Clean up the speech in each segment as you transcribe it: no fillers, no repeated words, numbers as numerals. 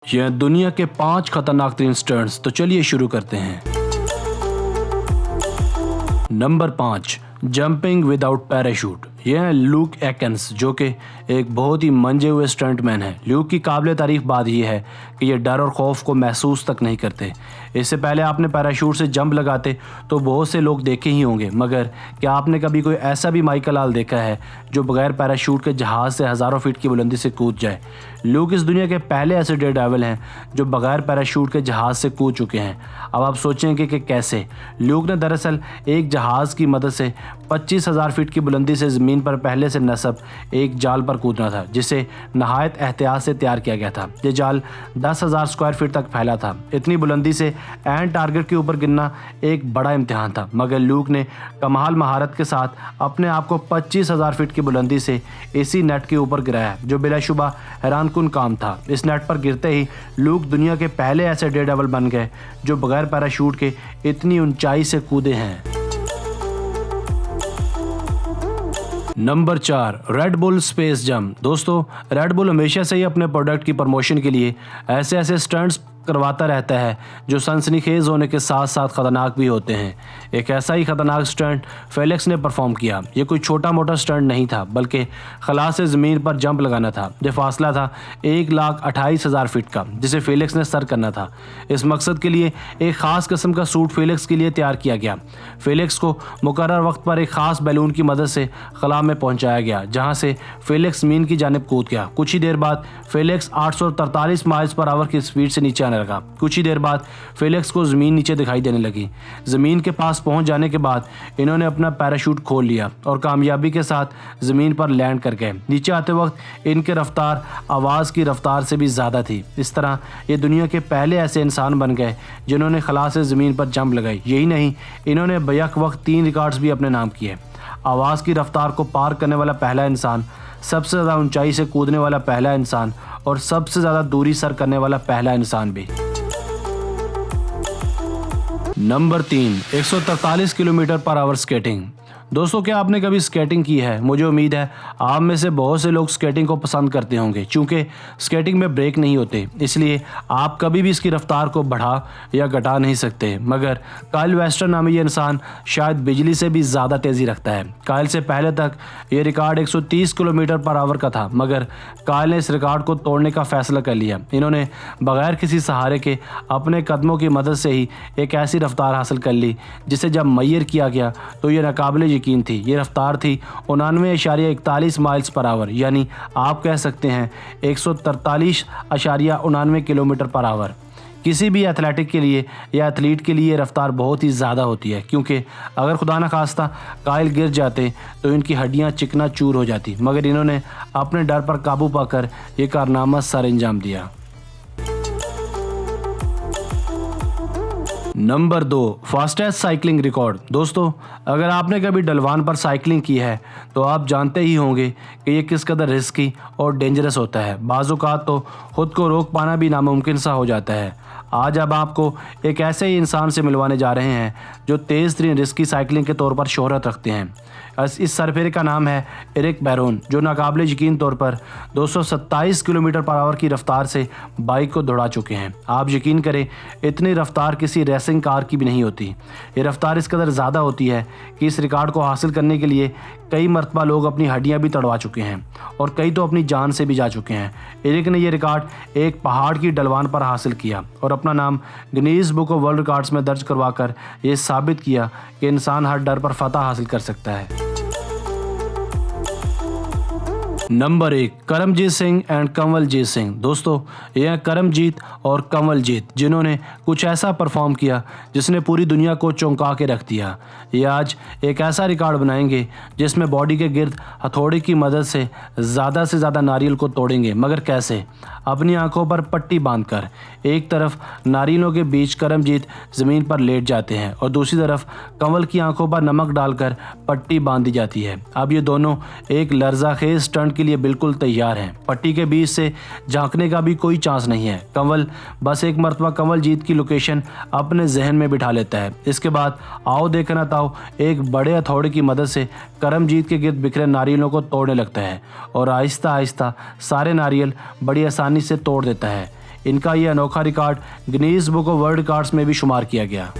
यह दुनिया के 5 खतरनाक तीन स्टंट्स। तो चलिए शुरू करते हैं। Number 5, jumping without parachute. यह है ल्यूक एटकिंस, जो कि एक बहुत ही मंजे हुए स्टंटमैन है। ल्यूक की काबिल तारीफ बात यह है कि ये डर और खौफ को महसूस तक नहीं करते। इससे पहले आपने पैराशूट से जंप लगाते तो बहुत से लोग देखे ही होंगे, मगर क्या आपने कभी कोई ऐसा भी माइकल आल देखा है जो बगैर पैराशूट के जहाज़ से हज़ारों फीट की बुलंदी से कूद जाए? ल्यूक इस दुनिया के पहले ऐसे डेयर डेविल हैं जो बगैर पैराशूट के जहाज़ से कूद चुके हैं। अब आप सोचेंगे कि कैसे? ल्यूक ने दरअसल एक जहाज़ की मदद से 25,000 फीट की बुलंदी से ज़मीन पर पहले से नस्ब एक जाल पर कूदना था, जिसे नहायत एहतियात से तैयार किया गया था। ये जाल 10,000 स्क्वायर फीट तक फैला था। इतनी बुलंदी से एंड टारगेट के ऊपर गिरना एक बड़ा इम्तिहान था, मगर ल्यूक ने कमाल महारत के साथ अपने आप को 25,000 फीट की बुलंदी से इसी नेट के ऊपर गिराया, जो बिलाशुबा हैरानकुन काम था। इस नेट पर गिरते ही ल्यूक दुनिया के पहले ऐसे डेयरडेविल बन गए जो बगैर पैराशूट के इतनी ऊंचाई से कूदे हैं। Number 4, red bull space jump. दोस्तों, रेड बुल हमेशा से ही अपने प्रोडक्ट की प्रमोशन के लिए ऐसे ऐसे स्टंट्स करवाता रहता है जो सनसनीखेज होने के साथ साथ खतरनाक भी होते हैं। एक ऐसा ही खतरनाक स्टंट फेलिक्स ने परफॉर्म किया। ये कोई छोटा मोटा स्टंट नहीं था, बल्कि खला से ज़मीन पर जंप लगाना था। जो फासला था 1,28,000 फीट का, जिसे फेलिक्स ने सर करना था। इस मकसद के लिए एक ख़ास किस्म का सूट फेलिक्स के लिए तैयार किया गया। फेलिक्स को मुकर्रर वक्त पर एक ख़ास बैलून की मदद से खला में पहुँचाया गया, जहाँ से फेलिक्स ज़मीन की जानिब कूद गया। कुछ ही देर बाद फेलिक्स 843 माइल्स पर आवर की स्पीड से नीचे आने लगा। कुछ ही देर बाद फेलिक्स को जमीन नीचे दिखाई देने लगी। जमीन के पास पहुंच जाने के बाद इन्होंने अपना पैराशूट खोल लिया और कामयाबी के साथ जमीन पर लैंड कर गए। नीचे आते वक्त इनकी रफ्तार आवाज़ की रफ्तार से भी ज़्यादा थी। इस तरह ये दुनिया के पहले ऐसे इंसान बन गए जिन्होंने खला से ज़मीन पर जंप लगाई। यही नहीं, इन्होंने बैक वक्त 3 रिकॉर्ड्स भी अपने नाम किए। आवाज़ की रफ्तार को पार करने वाला पहला इंसान, सबसे ज़्यादा ऊंचाई से कूदने वाला पहला इंसान और सबसे ज़्यादा दूरी सर करने वाला पहला इंसान भी। Number 3, 143 kilometre per hour skating. दोस्तों, क्या आपने कभी स्केटिंग की है? मुझे उम्मीद है आप में से बहुत से लोग स्केटिंग को पसंद करते होंगे। चूँकि स्केटिंग में ब्रेक नहीं होते, इसलिए आप कभी भी इसकी रफ्तार को बढ़ा या घटा नहीं सकते। मगर काइल वेस्टर नामी ये इंसान शायद बिजली से भी ज़्यादा तेज़ी रखता है। काइल से पहले तक ये रिकॉर्ड 130 किलोमीटर पर आवर का था, मगर काइल ने इस रिकॉर्ड को तोड़ने का फैसला कर लिया। इन्होंने बगैर किसी सहारे के अपने कदमों की मदद से ही एक ऐसी रफ्तार हासिल कर ली जिसे जब मैयर किया गया तो ये नाकाबिले यकीन थी। ये रफ्तार थी 99.41 माइल्स पर आवर, यानी आप कह सकते हैं 143.99 किलोमीटर पर आवर। किसी भी एथलेटिक के लिए या एथलीट के लिए ये रफ्तार बहुत ही ज़्यादा होती है, क्योंकि अगर खुदा न खास्ता काइल गिर जाते तो इनकी हड्डियां चिकना चूर हो जाती। मगर इन्होंने अपने डर पर काबू पाकर ये कारनामा सर अंजाम दिया। Number 2, fastest cycling record. दोस्तों, अगर आपने कभी डलवान पर साइकिलिंग की है तो आप जानते ही होंगे कि ये किस कदर रिस्की और डेंजरस होता है। बाज़-औक़ात तो खुद को रोक पाना भी नामुमकिन सा हो जाता है। आज अब आपको एक ऐसे ही इंसान से मिलवाने जा रहे हैं जो तेज़ तरीन रिस्की साइकिलिंग के तौर पर शोहरत रखते हैं। इस सरफेरे का नाम है एरिक बैरोन, जो नाकाबिले यकीन तौर पर 227 किलोमीटर पर आवर की रफ्तार से बाइक को दौड़ा चुके हैं। आप यकीन करें, इतनी रफ्तार किसी रेसिंग कार की भी नहीं होती। ये रफ्तार इस कदर ज़्यादा होती है कि इस रिकॉर्ड को हासिल करने के लिए कई मरतबा लोग अपनी हड्डियां भी तड़वा चुके हैं और कई तो अपनी जान से भी जा चुके हैं। एरिक ने यह रिकॉर्ड एक पहाड़ की ढलवान पर हासिल किया और अपना नाम Guinness book of world records में दर्ज करवाकर ये साबित किया कि इंसान हर डर पर फतह हासिल कर सकता है। Number 1, Karamjeet Singh and Kanwaljeet Singh. दोस्तों, यह करमजीत और कंवलजीत जिन्होंने कुछ ऐसा परफॉर्म किया जिसने पूरी दुनिया को चौंका के रख दिया। ये आज एक ऐसा रिकॉर्ड बनाएंगे जिसमें बॉडी के गिर्द हथौड़े की मदद से ज़्यादा नारियल को तोड़ेंगे। मगर कैसे? अपनी आंखों पर पट्टी बांधकर। एक तरफ नारियलों के बीच करमजीत ज़मीन पर लेट जाते हैं और दूसरी तरफ कंवल की आंखों पर नमक डालकर पट्टी बांध दी जाती है। अब ये दोनों एक लर्ज़ाखेज़ स्टंट के लिए बिल्कुल तैयार हैं। पट्टी के बीच से झांकने का भी कोई चांस नहीं है। कंवल बस एक मरतबा कंवलजीत की लोकेशन अपने जहन में बिठा लेता है। इसके बाद आओ देखना ताओ एक बड़े हथौड़े की मदद से करमजीत के गिर्द बिखरे नारियलों को तोड़ने लगता है और आहिस्ता आहिस्ता सारे नारियल बड़ी आसानी से तोड़ देता है। इनका ये अनोखा record Guinness book of world records में भी शुमार किया गया।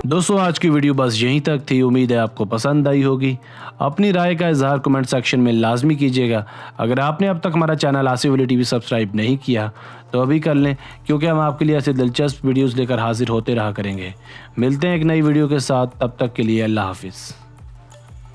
दोस्तों आज की वीडियो बस यहीं तक थी। उम्मीद है आपको पसंद आई होगी। अपनी राय का इजहार कमेंट सेक्शन में लाजमी कीजिएगा। अगर आपने अब तक हमारा channel Asif Ali TV subscribe नहीं किया तो अभी कर लें, क्योंकि हम आपके लिए ऐसे दिलचस्प वीडियोस लेकर हाजिर होते रहा करेंगे। मिलते हैं एक नई वीडियो के साथ, तब तक के लिए अल्लाह हाफिज़।